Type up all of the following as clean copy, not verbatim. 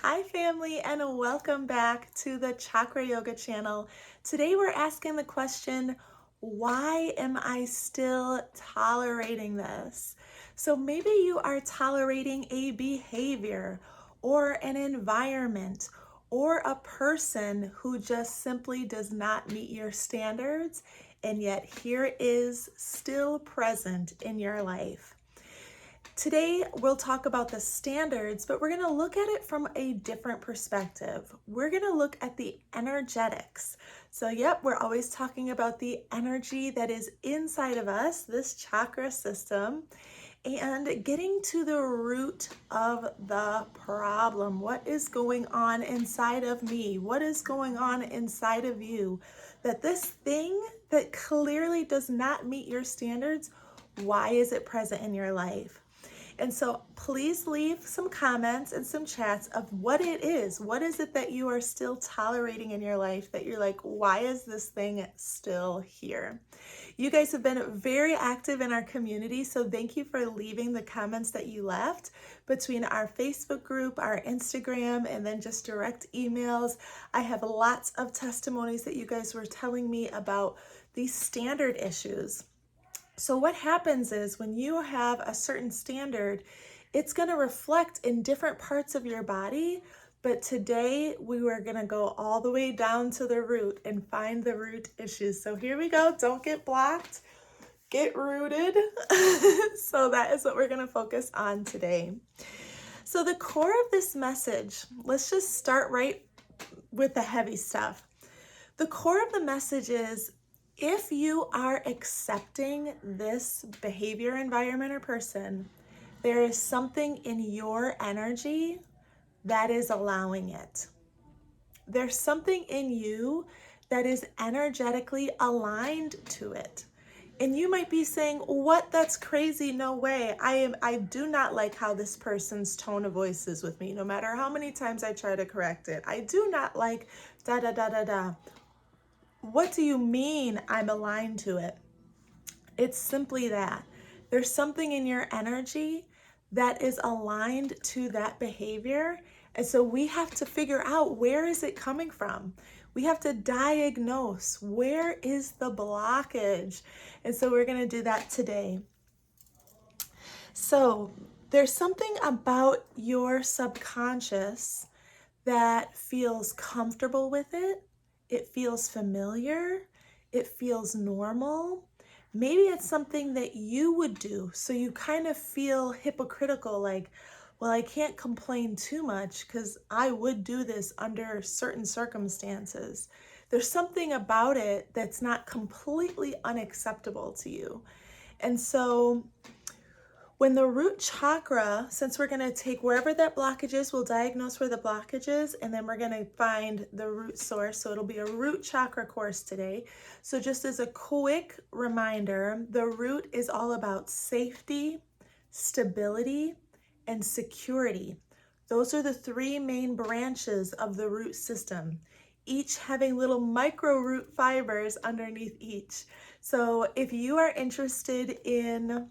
Hi family, and welcome back to the Chakra Yoga channel. Today we're asking the question, why am I still tolerating this? So maybe you are tolerating a behavior or an environment or a person who just simply does not meet your standards, and yet here it is still present in your life. Today, we'll talk about the standards, but we're going to look at it from a different perspective. We're going to look at the energetics. So, we're always talking about the energy that is inside of us, this chakra system, and getting to the root of the problem. What is going on inside of me? What is going on inside of you? That this thing that clearly does not meet your standards, why is it present in your life? And so please leave some comments and some chats of what it is. What is it that you are still tolerating in your life that you're like, why is this thing still here? You guys have been very active in our community, so thank you for leaving the comments that you left between our Facebook group, our Instagram, and then just direct emails. I have lots of testimonies that you guys were telling me about these standard issues. So what happens is when you have a certain standard, it's going to reflect in different parts of your body. But today we were going to go all the way down to the root and find the root issues. So here we go. Don't get blocked. Get rooted. So that is what we're going to focus on today. So the core of this message, let's just start right with the heavy stuff. The core of the message is, if you are accepting this behavior, environment, or person, there is something in your energy that is allowing it. There's something in you that is energetically aligned to it. And you might be saying, what? That's crazy. No way. I do not like how this person's tone of voice is with me, no matter how many times I try to correct it. I do not like da da da da da. What do you mean I'm aligned to it? It's simply that. There's something in your energy that is aligned to that behavior. And so we have to figure out, where is it coming from? We have to diagnose, where is the blockage? And so we're going to do that today. So there's something about your subconscious that feels comfortable with it. It feels familiar. It feels normal. Maybe it's something that you would do, so you kind of feel hypocritical, like, well, I can't complain too much because I would do this under certain circumstances. There's something about it that's not completely unacceptable to you. And so when the root chakra, since we're going to take wherever that blockage is, we'll diagnose where the blockage is, and then we're going to find the root source. So it'll be a root chakra course today. So just as a quick reminder, the root is all about safety, stability, and security. Those are the three main branches of the root system, each having little micro root fibers underneath each. So if you are interested in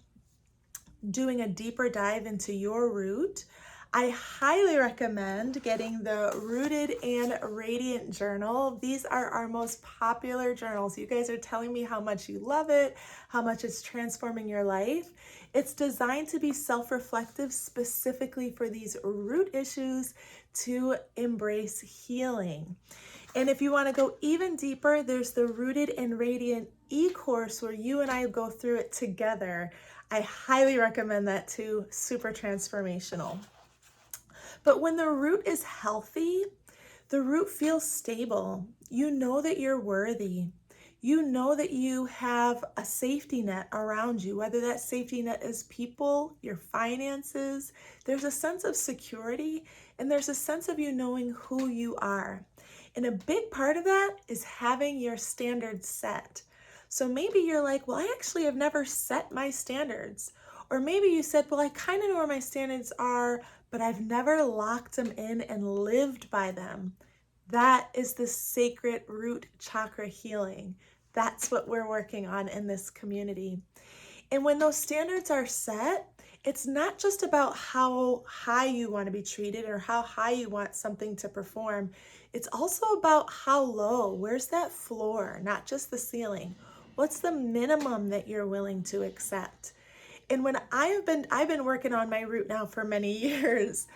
doing a deeper dive into your root, I highly recommend getting the Rooted and Radiant journal. These are our most popular journals. You guys are telling me how much you love it, how much it's transforming your life. It's designed to be self-reflective specifically for these root issues to embrace healing. And if you want to go even deeper, there's the Rooted and Radiant e-course where you and I go through it together. I highly recommend that too. Super transformational. But when the root is healthy, the root feels stable. You know that you're worthy. You know that you have a safety net around you, whether that safety net is people, your finances. There's a sense of security, and there's a sense of you knowing who you are. And a big part of that is having your standards set. So maybe you're like, well, I actually have never set my standards. Or maybe you said, well, I kind of know where my standards are, but I've never locked them in and lived by them. That is the sacred root chakra healing. That's what we're working on in this community. And when those standards are set, It's not just about how high you want to be treated or how high you want something to perform. It's also about how low. Where's that floor? Not just the ceiling. What's the minimum that you're willing to accept? And when I've been working on my root now for many years,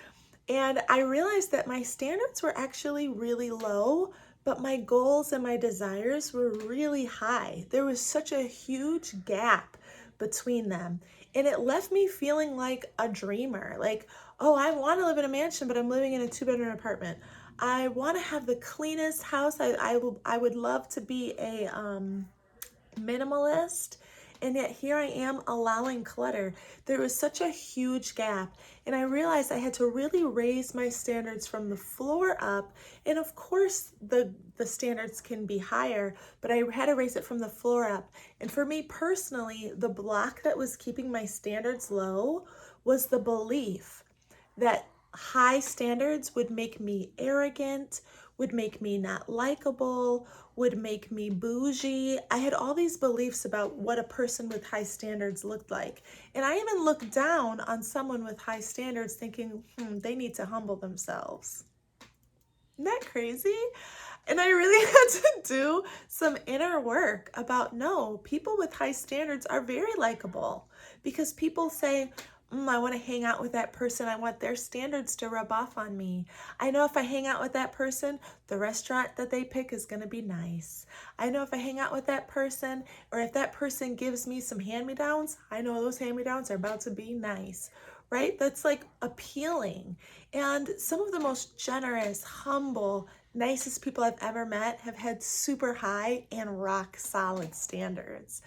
and I realized that my standards were actually really low, but my goals and my desires were really high. There was such a huge gap between them. And it left me feeling like a dreamer. Like, oh, I want to live in a mansion, but I'm living in a 2-bedroom apartment. I want to have the cleanest house. I would love to be a minimalist, and yet here I am allowing clutter. There was such a huge gap, and I realized I had to really raise my standards from the floor up. And of course the standards can be higher, but I had to raise it from the floor up. And for me personally, the block that was keeping my standards low was the belief that high standards would make me arrogant, would make me not likable, would make me bougie. I had all these beliefs about what a person with high standards looked like. And I even looked down on someone with high standards thinking, they need to humble themselves. Isn't that crazy? And I really had to do some inner work about, no, people with high standards are very likable, because people say, I want to hang out with that person. I want their standards to rub off on me. I know if I hang out with that person, the restaurant that they pick is going to be nice. I know if I hang out with that person, or if that person gives me some hand-me-downs, I know those hand-me-downs are about to be nice, right? That's like appealing. And some of the most generous, humble, nicest people I've ever met have had super high and rock solid standards.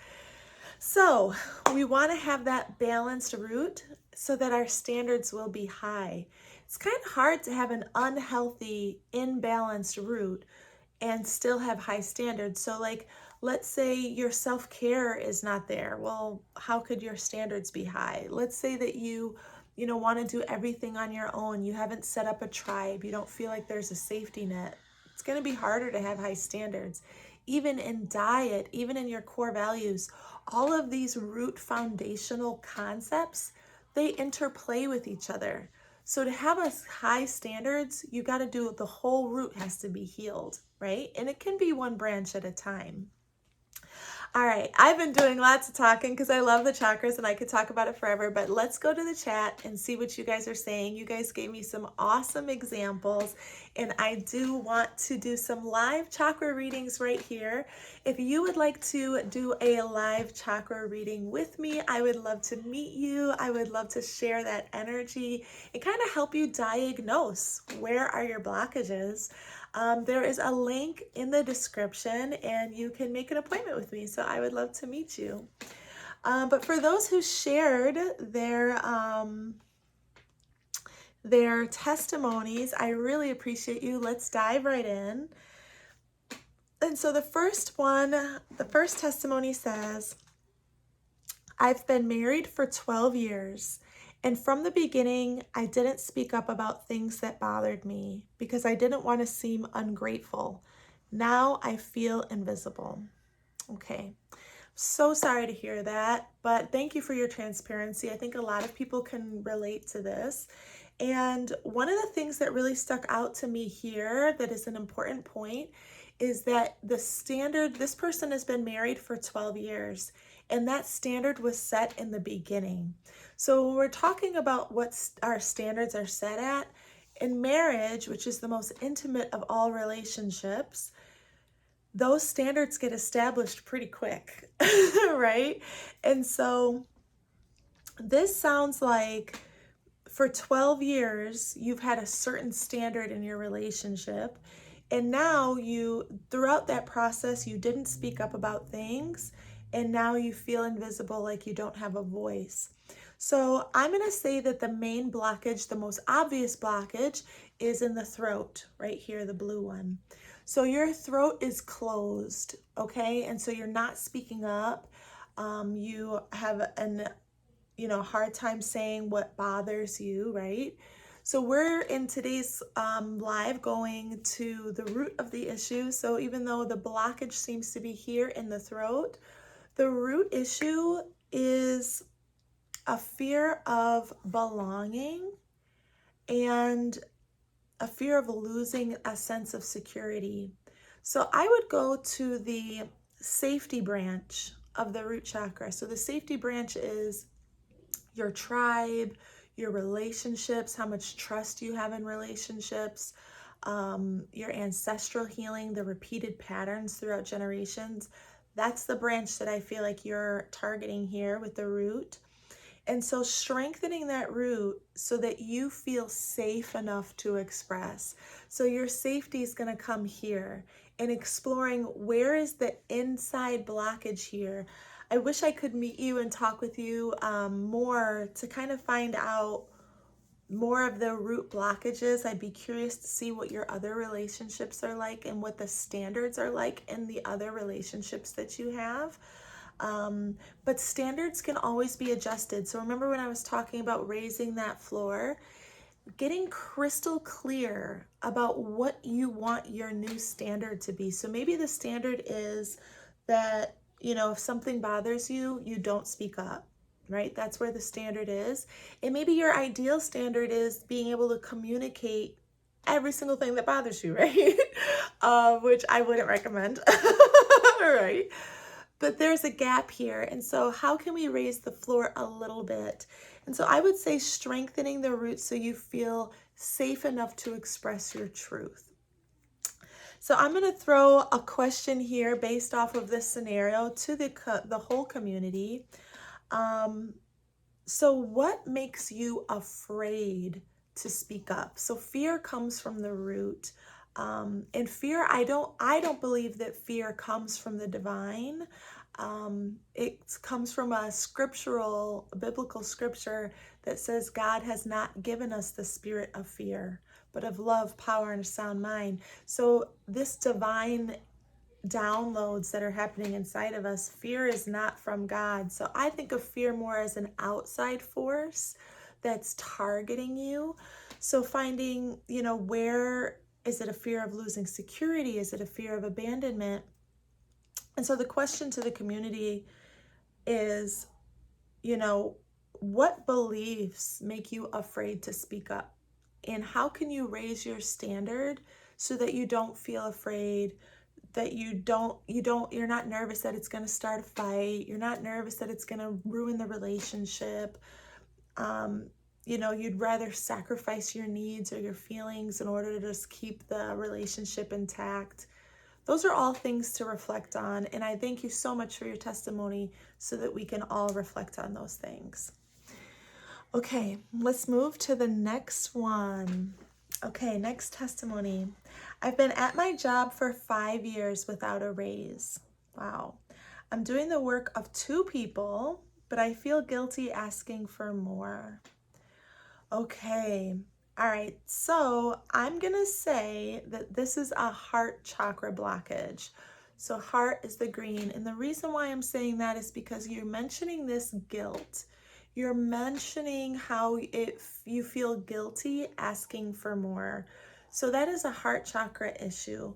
So we want to have that balanced root so that our standards will be high. It's kind of hard to have an unhealthy, imbalanced root and still have high standards. So like, let's say your self-care is not there. Well, how could your standards be high? Let's say that you want to do everything on your own. You haven't set up a tribe. You don't feel like there's a safety net. It's going to be harder to have high standards. Even in diet, even in your core values, all of these root foundational concepts, they interplay with each other. So to have a high standards, you got to do, the whole root has to be healed, right? And it can be one branch at a time. All right, I've been doing lots of talking because I love the chakras and I could talk about it forever, but let's go to the chat and see what you guys are saying. You guys gave me some awesome examples, and I do want to do some live chakra readings right here. If you would like to do a live chakra reading with me, I would love to meet you. I would love to share that energy and kind of help you diagnose where are your blockages. There is a link in the description and you can make an appointment with me. So I would love to meet you. But for those who shared their testimonies, I really appreciate you. Let's dive right in. And so the first testimony says, I've been married for 12 years. And from the beginning, I didn't speak up about things that bothered me because I didn't want to seem ungrateful. Now I feel invisible. Okay. So sorry to hear that, but thank you for your transparency. I think a lot of people can relate to this. And one of the things that really stuck out to me here that is an important point is that this person has been married for 12 years, and that standard was set in the beginning. So when we're talking about what our standards are set at, in marriage, which is the most intimate of all relationships, those standards get established pretty quick, right? And so this sounds like for 12 years, you've had a certain standard in your relationship. And now throughout that process, you didn't speak up about things. And now you feel invisible, like you don't have a voice. So I'm going to say that the main blockage, the most obvious blockage, is in the throat, right here, the blue one. So your throat is closed, okay? And so you're not speaking up. You have hard time saying what bothers you, right? So we're in today's live going to the root of the issue. So even though the blockage seems to be here in the throat, the root issue is a fear of belonging and a fear of losing a sense of security. So I would go to the safety branch of the root chakra. So the safety branch is your tribe, your relationships, how much trust you have in relationships, your ancestral healing, the repeated patterns throughout generations. That's the branch that I feel like you're targeting here with the root. And so strengthening that root so that you feel safe enough to express. So your safety is going to come here and exploring where is the inside blockage here. I wish I could meet you and talk with you more to kind of find out more of the root blockages. I'd be curious to see what your other relationships are like and what the standards are like in the other relationships that you have. But standards can always be adjusted. So remember when I was talking about raising that floor, getting crystal clear about what you want your new standard to be. So maybe the standard is that, if something bothers you, you don't speak up, right? That's where the standard is. And maybe your ideal standard is being able to communicate every single thing that bothers you, right? Which I wouldn't recommend, right? But there's a gap here. And so how can we raise the floor a little bit? And so I would say strengthening the roots so you feel safe enough to express your truth. So I'm going to throw a question here based off of this scenario to the whole community. So what makes you afraid to speak up? So fear comes from the root. And fear, I don't believe that fear comes from the divine. It comes from a biblical scripture that says God has not given us the spirit of fear, but of love, power, and a sound mind. So this divine downloads that are happening inside of us, fear is not from God. So I think of fear more as an outside force that's targeting you. So finding, where is it a fear of losing security? Is it a fear of abandonment? And so the question to the community is, what beliefs make you afraid to speak up? And how can you raise your standard so that you don't feel afraid, that you're not nervous that it's going to start a fight, you're not nervous that it's going to ruin the relationship. You'd rather sacrifice your needs or your feelings in order to just keep the relationship intact. Those are all things to reflect on, and I thank you so much for your testimony so that we can all reflect on those things. Okay, let's move to the next one. Okay, next testimony. I've been at my job for 5 years without a raise. Wow. I'm doing the work of 2 people, but I feel guilty asking for more. Okay. All right. So I'm going to say that this is a heart chakra blockage. So heart is the green. And the reason why I'm saying that is because you're mentioning this guilt. You're mentioning how you feel guilty asking for more. So that is a heart chakra issue.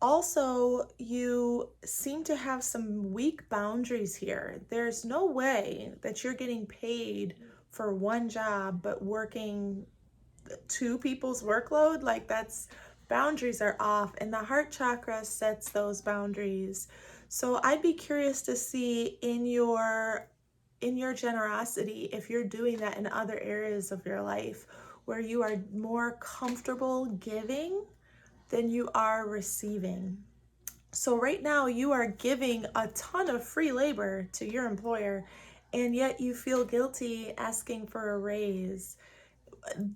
Also, you seem to have some weak boundaries here. There's no way that you're getting paid for one job, but working 2 people's workload. Like, that's, boundaries are off, and the heart chakra sets those boundaries. So I'd be curious to see in your generosity, if you're doing that in other areas of your life where you are more comfortable giving than you are receiving. So right now you are giving a ton of free labor to your employer, and yet you feel guilty asking for a raise.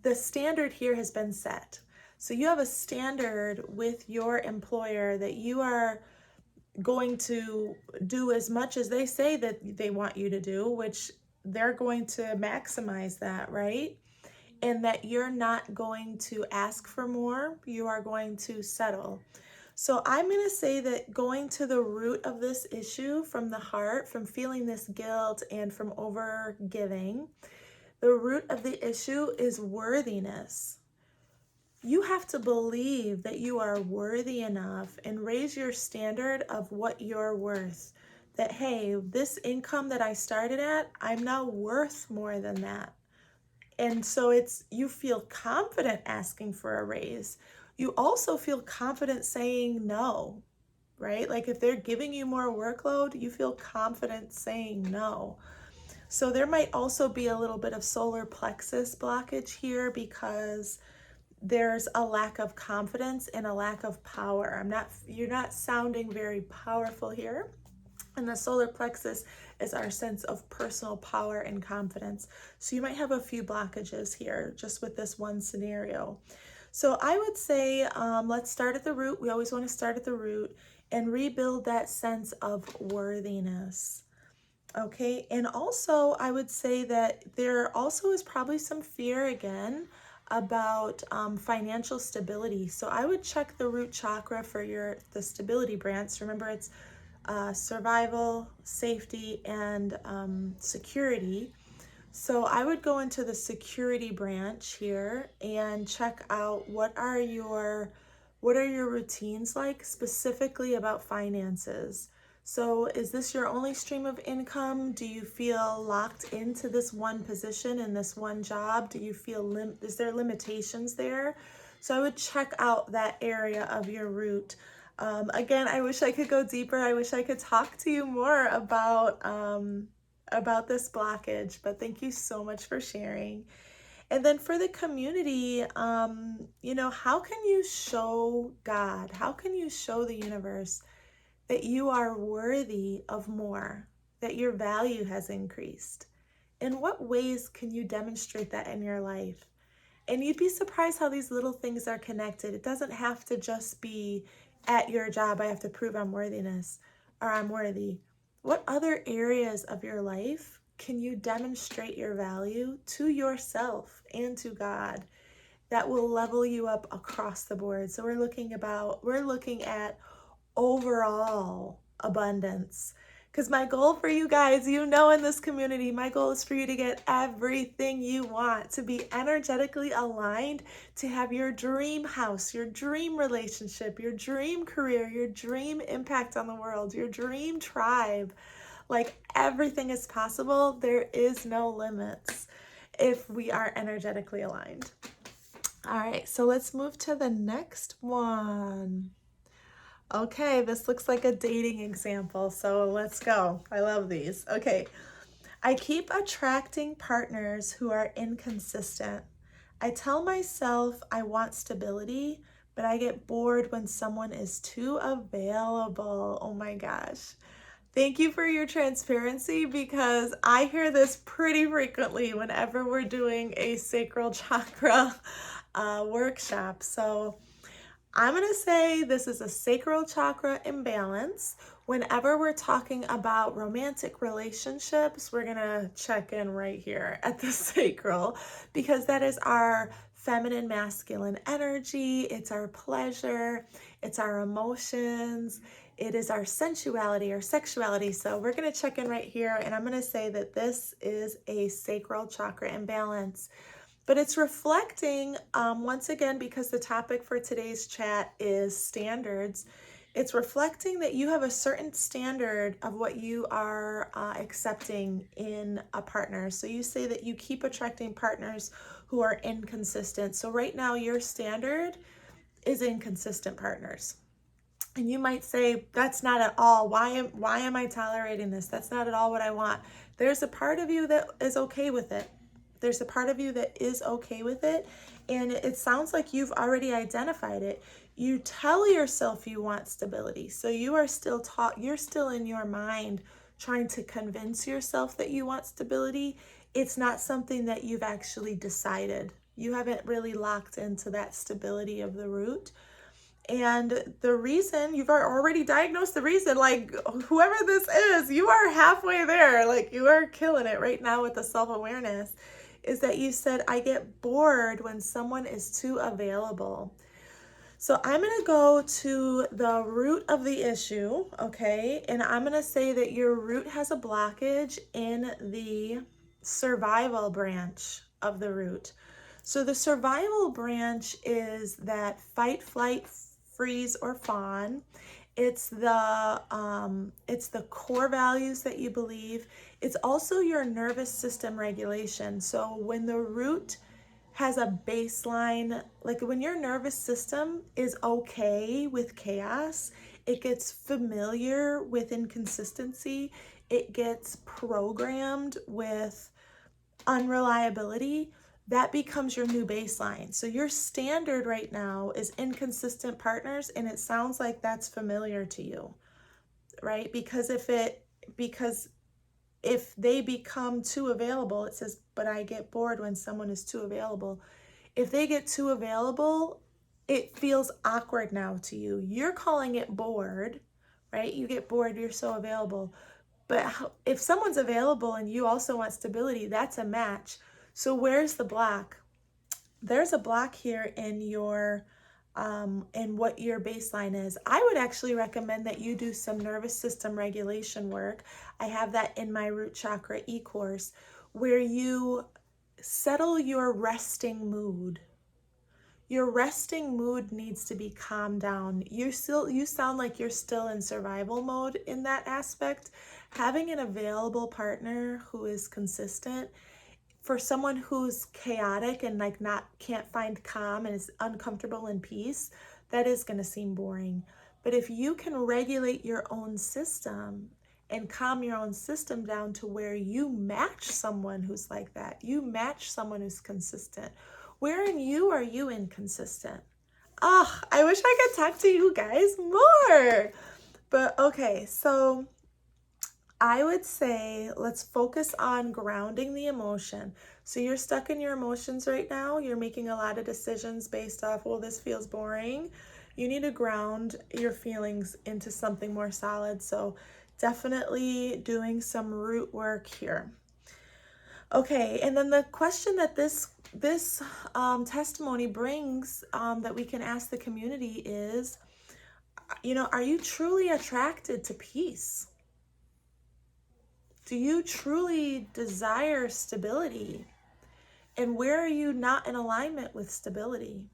The standard here has been set. So you have a standard with your employer that you are going to do as much as they say that they want you to do, which they're going to maximize that, right? And that you're not going to ask for more, you are going to settle. So I'm going to say that going to the root of this issue from the heart, from feeling this guilt and from over giving, the root of the issue is worthiness. You have to believe that you are worthy enough and raise your standard of what you're worth that, hey, this income that I started at, I'm now worth more than that. And so you feel confident asking for a raise. You also feel confident saying no, right? Like if they're giving you more workload, you feel confident saying no. So there might also be a little bit of solar plexus blockage here because there's a lack of confidence and a lack of power. You're not sounding very powerful here. And the solar plexus is our sense of personal power and confidence. So you might have a few blockages here just with this one scenario. So I would say, let's start at the root. We always want to start at the root and rebuild that sense of worthiness. Okay, and also I would say that there also is probably some fear again about financial stability. So I would check the root chakra for the stability branch. Remember, it's survival, safety, and security. So I would go into the security branch here and check out what are your routines like specifically about finances. So is this your only stream of income? Do you feel locked into this one position and this one job? Do you feel is there limitations there? So I would check out that area of your root. Again, I wish I could go deeper. I wish I could talk to you more about this blockage, but thank you so much for sharing. And then for the community, how can you show God? How can you show the universe that you are worthy of more, that your value has increased? In what ways can you demonstrate that in your life? And you'd be surprised how these little things are connected. It doesn't have to just be at your job, I have to prove I'm worthiness or I'm worthy. What other areas of your life can you demonstrate your value to yourself and to God that will level you up across the board? So we're looking at overall abundance. Because my goal for you guys, in this community, my goal is for you to get everything you want, to be energetically aligned, to have your dream house, your dream relationship, your dream career, your dream impact on the world, your dream tribe. Like everything is possible. There is no limits if we are energetically aligned. All right, so let's move to the next one. Okay, this looks like a dating example, so let's go. I love these. Okay, I keep attracting partners who are inconsistent. I tell myself I want stability, but I get bored when someone is too available. Oh my gosh. Thank you for your transparency because I hear this pretty frequently whenever we're doing a sacral chakra workshop. So I'm going to say this is a sacral chakra imbalance. Whenever we're talking about romantic relationships, we're going to check in right here at the sacral because that is our feminine masculine energy. It's our pleasure. It's our emotions. It is our sensuality, our sexuality. So we're going to check in right here and I'm going to say that this is a sacral chakra imbalance. But it's reflecting, once again, because the topic for today's chat is standards, it's reflecting that you have a certain standard of what you are accepting in a partner. So you say that you keep attracting partners who are inconsistent. So right now your standard is inconsistent partners. And you might say, that's not at all. Why am I tolerating this? That's not at all what I want. There's a part of you that is okay with it. There's a part of you that is okay with it. And it sounds like you've already identified it. You tell yourself you want stability. So you're still in your mind trying to convince yourself that you want stability. It's not something that you've actually decided. You haven't really locked into that stability of the root. And the reason, you've already diagnosed the reason, like whoever this is, you are halfway there. Like you are killing it right now with the self-awareness, is that you said, I get bored when someone is too available. So I'm going to go to the root of the issue, okay? And I'm going to say that your root has a blockage in the survival branch of the root. So the survival branch is that fight, flight, freeze, or fawn. It's the core values that you believe. It's also your nervous system regulation. So when the root has a baseline, like when your nervous system is okay with chaos, it gets familiar with inconsistency, it gets programmed with unreliability, that becomes your new baseline. So your standard right now is inconsistent partners, and it sounds like that's familiar to you, right? Because if they become too available, it says, but I get bored when someone is too available. If they get too available, it feels awkward now to you. You're calling it bored, right? You get bored, you're so available. But if someone's available and you also want stability, that's a match. So where's the block? There's a block here in your in what your baseline is. I would actually recommend that you do some nervous system regulation work. I have that in my Root Chakra e-course, where you settle your resting mood. Your resting mood needs to be calmed down. You sound like you're still in survival mode in that aspect. Having an available partner who is consistent, for someone who's chaotic and like not can't find calm and is uncomfortable in peace, that is going to seem boring. But if you can regulate your own system and calm your own system down to where you match someone who's like that, you match someone who's consistent. Where in you are you inconsistent? Oh, I wish I could talk to you guys more. But okay, so I would say let's focus on grounding the emotion. So you're stuck in your emotions right now. You're making a lot of decisions based off, well, this feels boring. You need to ground your feelings into something more solid. So definitely doing some root work here. Okay, and then the question that this testimony brings, that we can ask the community is, are you truly attracted to peace? Do you truly desire stability? And where are you not in alignment with stability?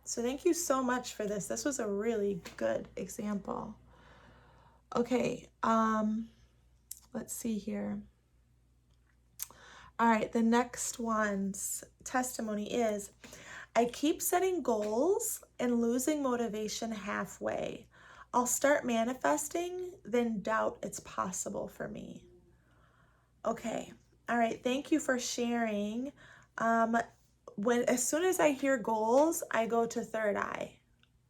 So thank you so much for this. This was a really good example. Okay, let's see here. All right, the next one's testimony is, I keep setting goals and losing motivation halfway. I'll start manifesting, then doubt it's possible for me. Okay, all right, thank you for sharing. As soon as I hear goals, I go to third eye.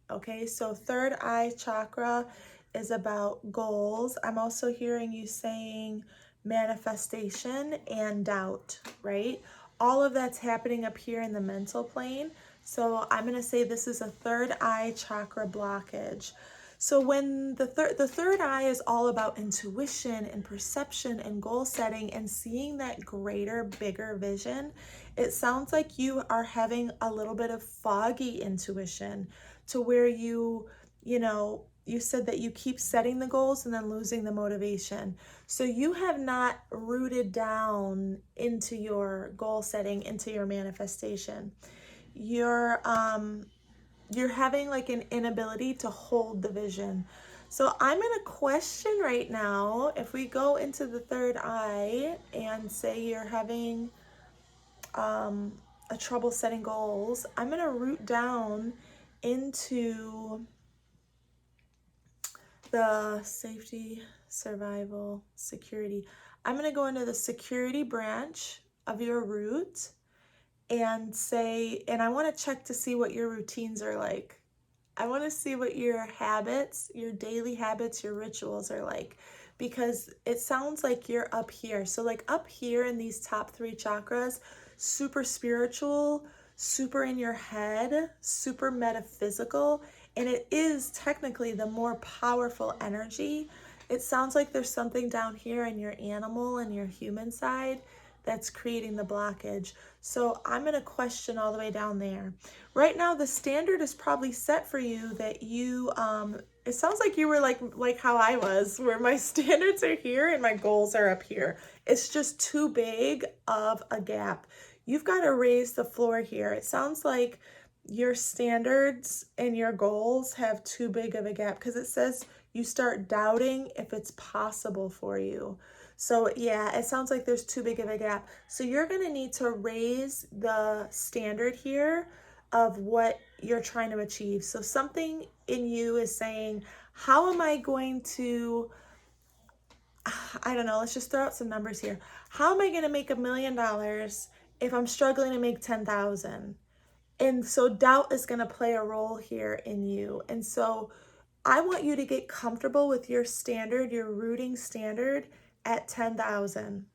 Okay, so third eye chakra is about goals. I'm also hearing you saying manifestation and doubt, right? All of that's happening up here in the mental plane. So I'm going to say this is a third eye chakra blockage. So when the third eye is all about intuition and perception and goal setting and seeing that greater, bigger vision, it sounds like you are having a little bit of foggy intuition, to where you said that you keep setting the goals and then losing the motivation. So you have not rooted down into your goal setting, into your manifestation. You're having like an inability to hold the vision. So I'm going to question right now, if we go into the third eye and say you're having a trouble setting goals, I'm going to root down into the safety, survival, security. I'm going to go into the security branch of your root and say, and I want to check to see what your routines are like. I want to see what your habits, your daily habits, your rituals are like, because it sounds like you're up here. So like up here in these top 3 chakras, super spiritual, super in your head, super metaphysical, and it is technically the more powerful energy. It sounds like there's something down here in your animal and your human side that's creating the blockage. So I'm going to question all the way down there. Right now, the standard is probably set for you that you, it sounds like you were like how I was, where my standards are here and my goals are up here. It's just too big of a gap. You've got to raise the floor here. It sounds like your standards and your goals have too big of a gap, because it says you start doubting if it's possible for you. So yeah, it sounds like there's too big of a gap. So you're going to need to raise the standard here of what you're trying to achieve. So something in you is saying, how am I going to, I don't know, let's just throw out some numbers here. How am I going to make $1 million if I'm struggling to make 10,000? And so doubt is going to play a role here in you. And so I want you to get comfortable with your standard, your rooting standard at 10,000.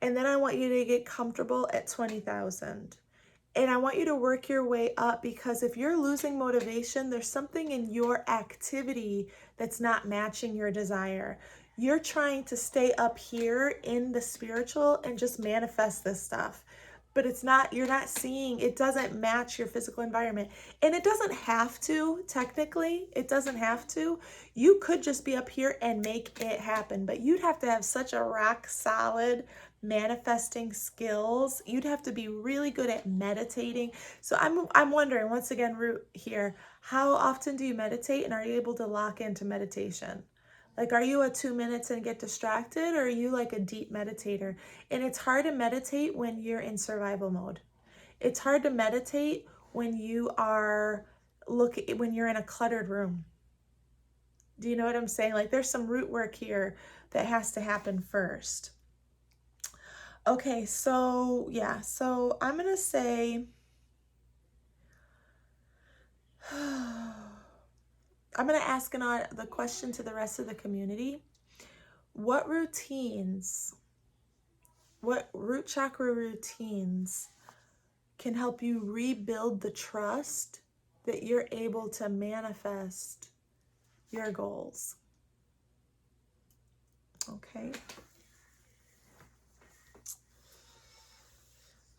And then I want you to get comfortable at 20,000. And I want you to work your way up, because if you're losing motivation, there's something in your activity that's not matching your desire. You're trying to stay up here in the spiritual and just manifest this stuff. But it's not, you're not seeing, it doesn't match your physical environment. And it doesn't have to, technically, it doesn't have to. You could just be up here and make it happen, but you'd have to have such a rock solid manifesting skills. You'd have to be really good at meditating. So I'm wondering, once again, Root here, how often do you meditate, and are you able to lock into meditation? Like, are you a 2 minutes and get distracted, or are you like a deep meditator? And it's hard to meditate when you're in survival mode. It's hard to meditate when you are when you're in a cluttered room. Do you know what I'm saying? Like, there's some root work here that has to happen first. Okay, so yeah, so I'm gonna say, I'm gonna ask the question to the rest of the community. What routines, what root chakra routines can help you rebuild the trust that you're able to manifest your goals? Okay.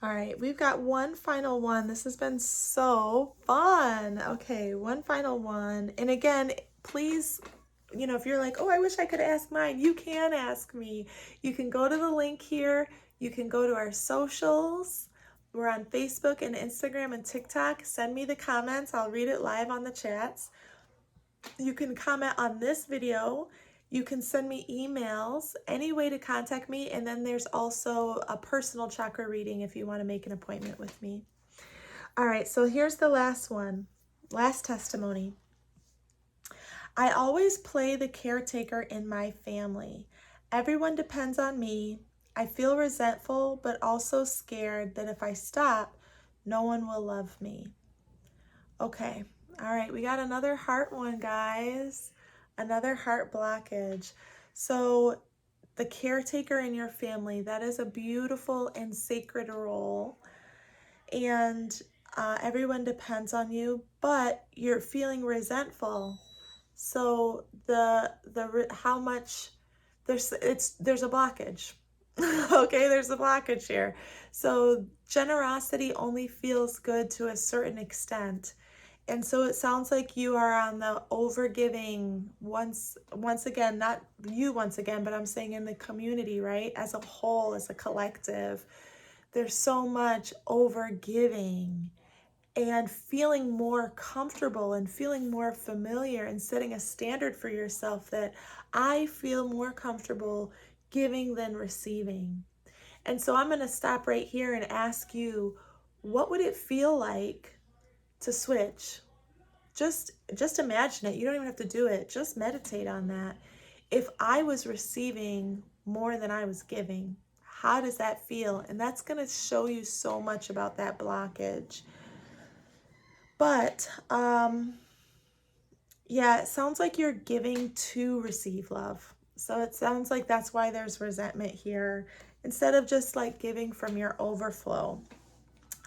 All right, we've got one final one. This has been so fun. Okay, one final one. And again, please, if you're like, oh, I wish I could ask mine, you can ask me. You can go to the link here. You can go to our socials. We're on Facebook and Instagram and TikTok. Send me the comments. I'll read it live on the chats. You can comment on this video. You can send me emails, any way to contact me. And then there's also a personal chakra reading if you want to make an appointment with me. All right, so here's the last one, last testimony. I always play the caretaker in my family. Everyone depends on me. I feel resentful, but also scared that if I stop, no one will love me. Okay, all right, we got another heart one, guys. Another heart blockage. So the caretaker in your family, that is a beautiful and sacred role. And everyone depends on you, but you're feeling resentful. So how much there's a blockage. Okay, there's a blockage here. So generosity only feels good to a certain extent. And so it sounds like you are on the overgiving once again, not you once again, but I'm saying in the community, right? As a whole, as a collective, there's so much overgiving and feeling more comfortable and feeling more familiar and setting a standard for yourself that I feel more comfortable giving than receiving. And so I'm going to stop right here and ask you, what would it feel like to switch? Just imagine it. You don't even have to do it. Just meditate on that. If I was receiving more than I was giving, how does that feel? And that's going to show you so much about that blockage. But yeah, it sounds like you're giving to receive love. So it sounds like that's why there's resentment here, instead of just like giving from your overflow.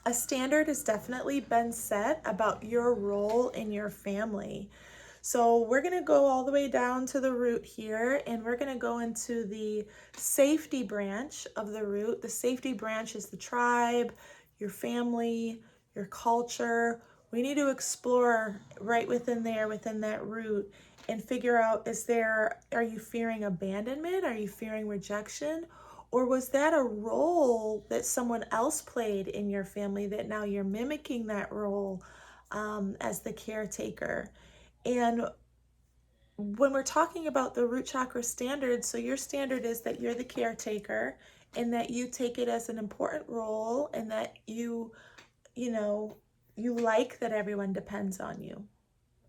A standard has definitely been set about your role in your family. So we're going to go all the way down to the root here, and we're going to go into the safety branch of the root. The safety branch is the tribe, your family, your culture. We need to explore right within there, within that root, and figure out, are you fearing abandonment? Are you fearing rejection? Or was that a role that someone else played in your family that now you're mimicking that role as the caretaker? And when we're talking about the root chakra standard, so your standard is that you're the caretaker and that you take it as an important role and that you know, you like that everyone depends on you.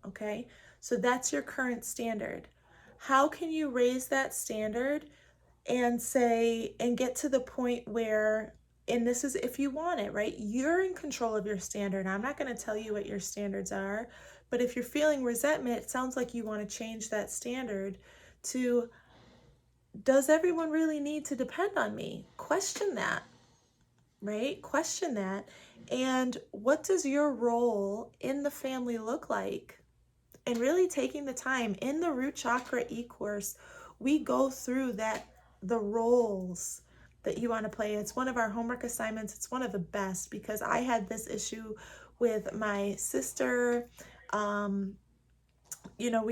Okay? So that's your current standard. How can you raise that standard and say, and get to the point where, and this is if you want it, right? You're in control of your standard. I'm not going to tell you what your standards are, but if you're feeling resentment, it sounds like you want to change that standard to, does everyone really need to depend on me? Question that, right? Question that. And what does your role in the family look like? And really taking the time in the root chakra e-course, we go through the roles that you want to play. It's one of our homework assignments. It's one of the best because I had this issue with my sister. We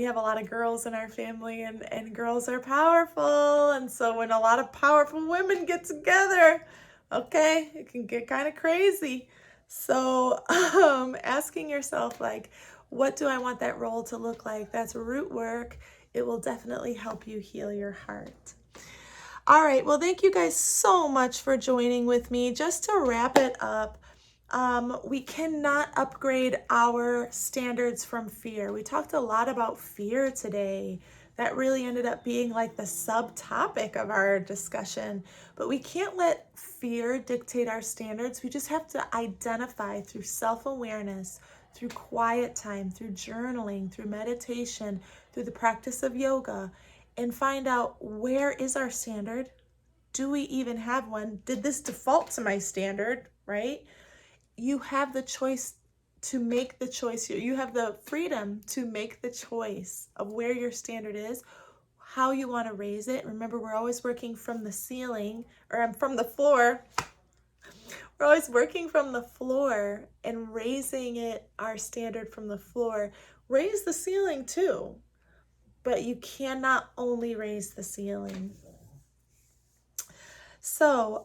have a lot of girls in our family, and girls are powerful. And so when a lot of powerful women get together, okay, it can get kind of crazy. So asking yourself, like, what do I want that role to look like? That's root work. It will definitely help you heal your heart. All right, well, thank you guys so much for joining with me. Just to wrap it up, we cannot upgrade our standards from fear. We talked a lot about fear today. That really ended up being like the subtopic of our discussion. But we can't let fear dictate our standards. We just have to identify through self-awareness, through quiet time, through journaling, through meditation, through the practice of yoga, and find out, where is our standard? Do we even have one? Did this default to my standard, right? You have the choice to make the choice. You have the freedom to make the choice of where your standard is, how you want to raise it. Remember, we're always working from the ceiling, or from the floor. We're always working from the floor and raising it, our standard from the floor. Raise the ceiling too, but you cannot only raise the ceiling. So,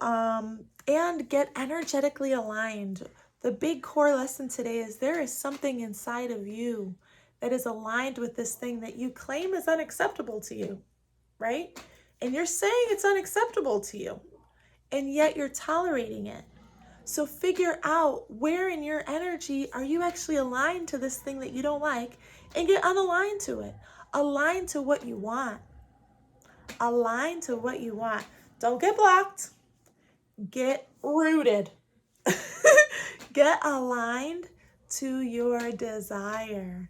and get energetically aligned. The big core lesson today is there is something inside of you that is aligned with this thing that you claim is unacceptable to you, right? And you're saying it's unacceptable to you, and yet you're tolerating it. So figure out, where in your energy are you actually aligned to this thing that you don't like, and get unaligned to it. Align to what you want. Align to what you want. Don't get blocked. Get rooted. Get aligned to your desire.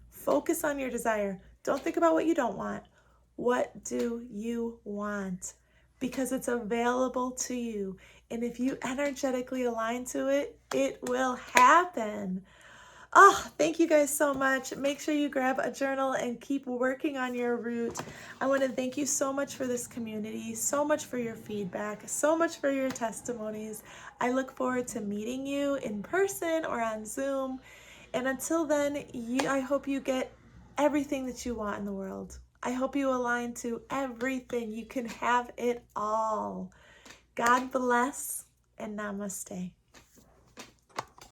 Focus on your desire. Don't think about what you don't want. What do you want? Because it's available to you. And if you energetically align to it, it will happen. Oh, thank you guys so much. Make sure you grab a journal and keep working on your root. I want to thank you so much for this community, so much for your feedback, so much for your testimonies. I look forward to meeting you in person or on Zoom. And until then, I hope you get everything that you want in the world. I hope you align to everything. You can have it all. God bless, and namaste.